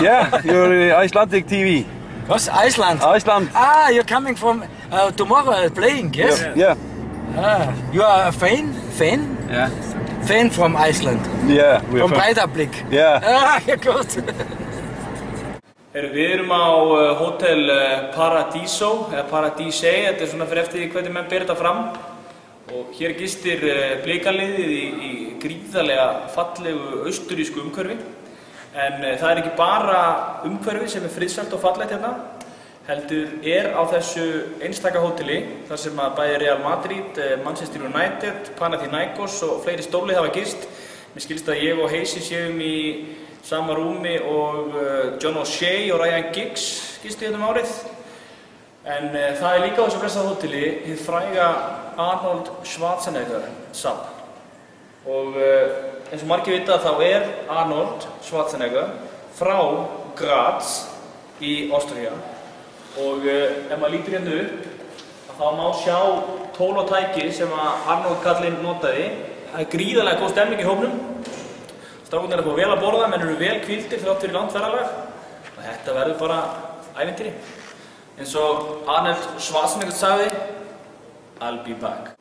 Yeah, you're Icelandic TV. What's Iceland? Iceland. Ah, you're coming from tomorrow playing, yes? Yeah. Ah, you are a fan? Yeah. Fan from Iceland? Yeah. From Breiðablik? Yeah. Ah, good. Við erum á Hotel Paradiso, eða Paradisei, þetta svona fyrir eftir því hvernig menn ber þetta fram. Og hér gistir Blikaliðið í gríðarlega fallegu austurísku umhverfi. En það ekki bara umhverfi sem friðsælt og fallegt hérna, heldur á þessu einstaka hóteli, þar sem að bæði Real Madrid, Manchester United, Panathinaikos og fleiri stórlið hafa gist. Mér skilst að ég og Heisi séum í sama rúmi og John O'Shea og Ryan Giggs gistu hérna árið. En það líka á þessu blessað hóteli hið fræga Arnold Schwarzenegger safn. Og eins og margir vita þá Arnold Schwarzenegger frá Graz í Ástríu. Og ef maður lítur hérna upp, þá má sjá tól og tæki sem að Arnold kallinn notaði. Það gríðarlega góð stemning í hópnum. Strákarnir fá vel að borða, menn eru vel hvíldir þrátt fyrir langt ferðalag. Og þetta verður bara ævintýri. Eins og Arnold Schwarzenegger sagði, I'll be back.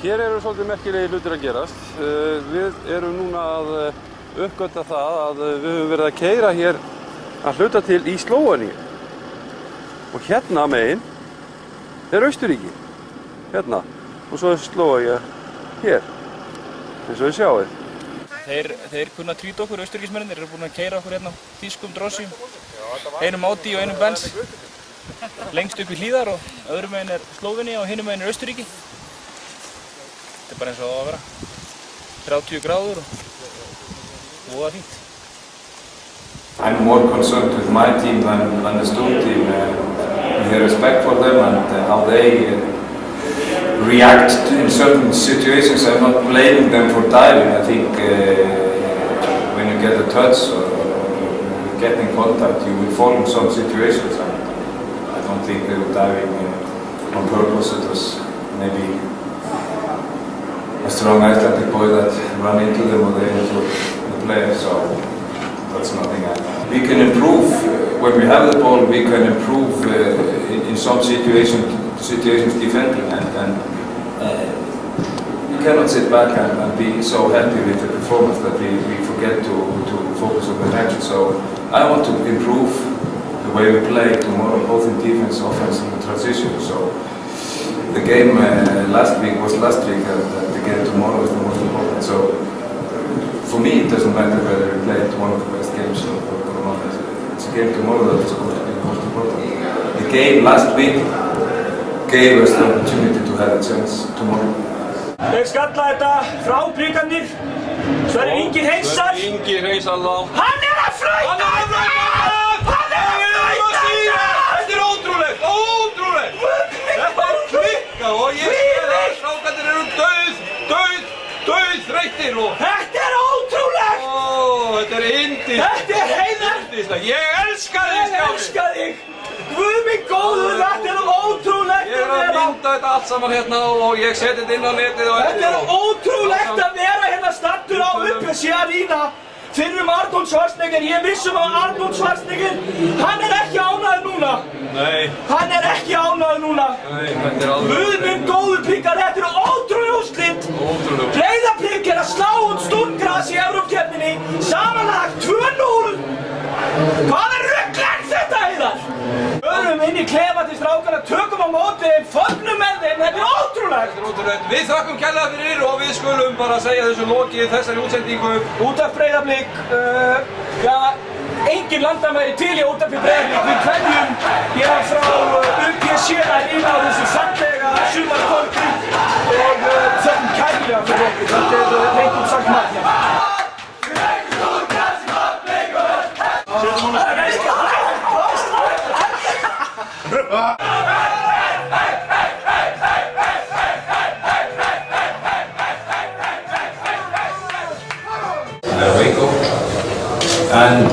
Hér eru svolítið merkilegi hlutir að gerast. Við erum núna að uppgötva það að við höfum verið að keyra hér að hluta til í Slóveníu. Og hérna megin Austurríki. Hérna. Og svo Slóvenía hér. Eins og við sjáum. Þeir kunna trýta okkur, Austurríkismennir, eru búin að keyra okkur hérna þýskum drossjum. Einum Audi og einum Benz. Lengst upp í hlíðar og öðrum megin Slóvenía og hinum megin Austurríki. Þetta bara eins og það að vera. 30 gráður og voða fínt. I'm more concerned with my team than the Stone team. With the respect for them and how they react in certain situations. I'm not blaming them for diving. I think when you get a touch or get in contact, you will fall in some situations. And I don't think they were diving on purpose. It was maybe a strong Icelandic boy that ran into them or they into the player, so that's nothing. We can improve when we have the ball. We can improve in some situations defending, and we cannot sit back and be so happy with the performance that we forget to focus on the action. So I want to improve the way we play tomorrow, both in defense, offense, and transition. So the game last week was last week, and the game tomorrow is the most important. So for me, it doesn't matter whether we played one of the best games or not. It's a game tomorrow that is going to be the most important. The game last week gave us the opportunity to have a chance tomorrow. Þeir skalla þetta frá Blikarnir. Sverrir Ingi heilsar. Ingi heilsar þá. Hann er að flauta! Hann er að flauta! Þetta er ótrúlegt, ótrúlegt! Þetta er klikkað og ég sé að strákarnir eru dauðþreyttir og... Þetta er ótrúlegt! Þetta er yndist. Þetta er heiðar! Ég elska þig, Stjáni! Ég elska þig! Guð minn góður, þetta er ótrúlegt Ég er að mynda þetta allt saman hérna og ég seti þetta inn á netið og Þetta er ótrúlegt að vera hérna stattur á Uppsí Arena fyrir Arnold Schwarzenegger. Ég vissum að Arnold Schwarzenegger, hann er ekki ánægður núna. Nei. Hann er ekki ánægður núna. Nei, þetta er alveg... Guð minn góður Blikar, þetta er ótrúlega úrslit. Ótrúlega. Breiðablik er að slá út Stuttgart í Evrópkeppninni. Samanlagt 2-0. Hvaða rugl er þetta, Heiðar? Förum inn í klefa til strákana, tökum á móti þeim, fögnum með þeim, þetta er ótrúlegt! Þetta er ótrúlegt. Við þakkum kærlega fyrir og við skulum bara segja þessu lokið þessari útsendingu. Útvarp Breiðablik, engin landamæri til í Útvarpi Breiðablik. Við kveðjum hér frá UPC Arena á þessu fallega sumarkvöldi og þökkum kærlega fyrir okkur. Þetta er reyndum sagt margir. Wake up and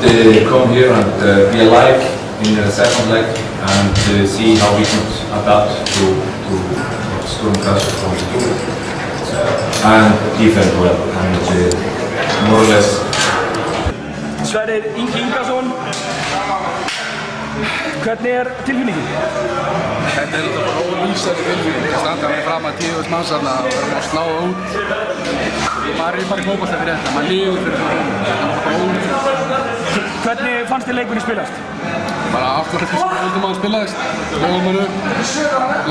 come here and be alive in the second leg and see how we could adapt to what Sturm Graz is going to do and defend well and more or less. Sverrir Ingi Ingason, hvernig er tilfinningin? Þetta er bara ólýsandi tilfinning að standa með fram að 10.000 manns þarna og vera að slá það út. Maður er bara í fótbolta fyrir þetta, maður lifir fyrir þetta. Þetta er bara ólýsandi. Hvernig fannst þér leikurinn spilast? Bara aftur þess að við vildum að hann spilaðist. Lóðum hann upp,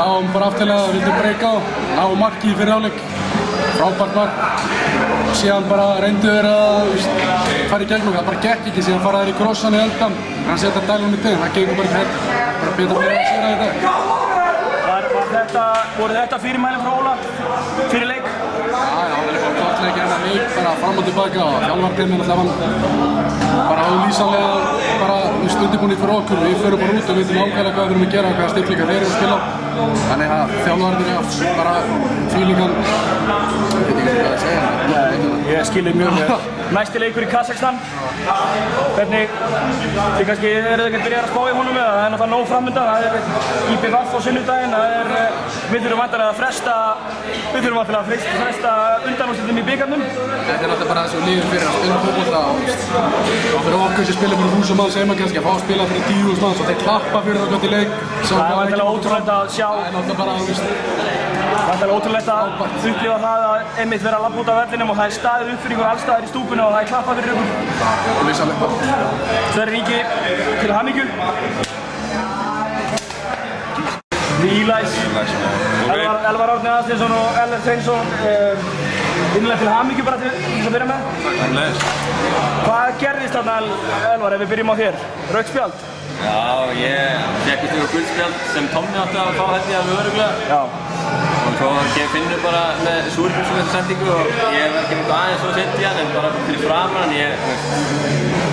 lágum bara afturlega, vildum breyka á, lágum marki í fyrir áleik. Frábært mark. Og síðan bara reyndu þeir að fara í gegnum, það bara gekk ekki, síðan fara þeir í krossan í eldan. Hann setja dælunum í tegum, það gengur bara ekki hægt. Bara betra fyrir að sér að þetta. Voru þetta fyrirmælin frá Óla fyrir leik? Já, það er bara klart leik en að leik bara fram og tilbaka og þjálfarteyminn alltaf bara ólýsanlega bara undirbúnir fyrir okkur. Við förum bara út og vitum ákveðlega hvað við erum að gera og hvaða styrkleikar við erum að spila. Þannig að þjálfarnir bara fílingan, ég veit ekki hvað að segja. Ég skilir mjög vel. Næsti leikur í Kazakstan. Hvernig, þið kannski eru ekki að byrja að spá í honum eða það er náttúrulega nóg framöndan. Það er IBVF á sunnudaginn, við þurfum vantilega að fresta undanúrslitum í bikarnum. Þetta er náttúrulega bara þessu líður fyrir að spila fótbolta og fyrir okkur sem spila fyrir 1000 manns heima kannski að fá að spila fyrir 10.000 manns og þeir klappa fyrir það gott í leik. Það er vantilega ótrúlegt að sjá. Það er náttúrulega bara Það er ótrúlegt að upplifa það að einmitt vera að labba út af vellinum og það er staðið upp fyrir ykkur allstaðar í stúkunni og það er klappað fyrir ykkur. Lýsanlegt. Sverrir Ingi, til hamingju. Vílæs. Elvar Árni Aðalsteinsson og Ellert Hreinsson. Innlega til hamingju bara til að byrja með. Hvað gerðist þarna, Elvar, ef við byrjum á þér? Rautt spjald? Já, ég fékk ykkur guldspjald sem Tommi átti að fá held ég alveg örugglega. Já. Og svo finnur bara með súrfjölsendingu og ég var ekki eitthvað aðeins svo sent í hann en bara fyrir framan hann ég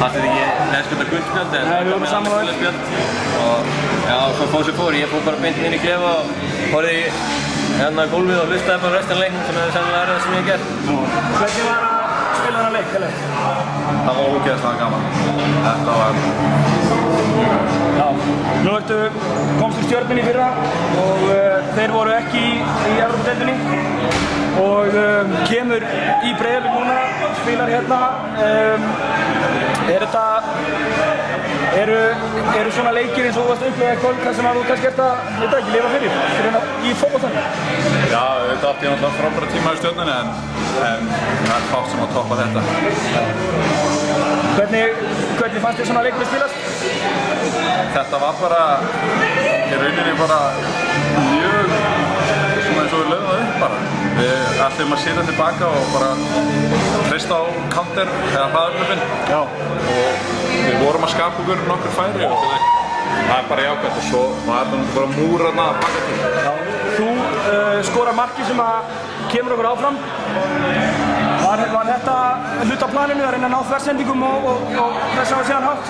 hafði ekki neðspjölda guldspjald en við vorum saman á spjald og já, svo fór sem fór, ég fór bara beint inn í klefa og horfði í hérna gólfið og hlustaði bara restan leiknum sem er sennilega það sem ég hef gert. Hvernig var að spila þennan leik, Ellert? Það var ógeðslega gaman. Þetta var Já, nú komstu Stjörnunni í fyrra og þeir voru ekki í Evrópudeildinni og kemur í Breiðablik núna, spilar hérna. Eru svona leikir eins og þú varst að upplifa í kvöld þar sem að þú kannski ert að, veit ekki, lifa fyrir í fótboltanum? Já, þetta átti ég náttúrulega frábæra tíma í Stjörnunni en það er fátt sem að toppa þetta. Hvernig fannst þér svona leikur að spilast? Þetta var bara, í rauninni bara mjög svona eins og við lögum það upp bara. Við ætlum að sitja tilbaka og bara treysta á counter eða hraðarlöfin. Já. Og við vorum að skapa okkur nokkur færi og það bara jákvæmt og svo var það bara múrarna að baka til. Já, þú skorar marki sem að kemur okkur áfram. Var þetta hluti af planinu að reyna að ná þversendingum og þess að síðan hátt?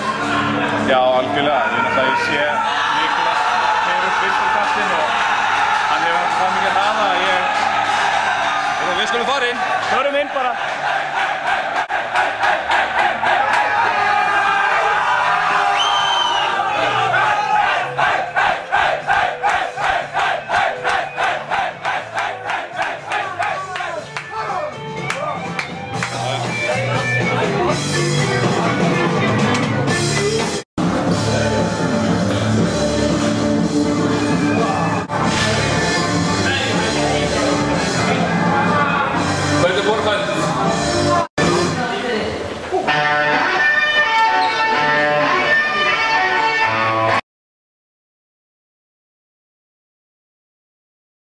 Já, algjörlega. Ég sé Niklas keyra upp vinstrikastinn og hann hefur það mikið hraða að við skulum fara inn. Förum inn bara.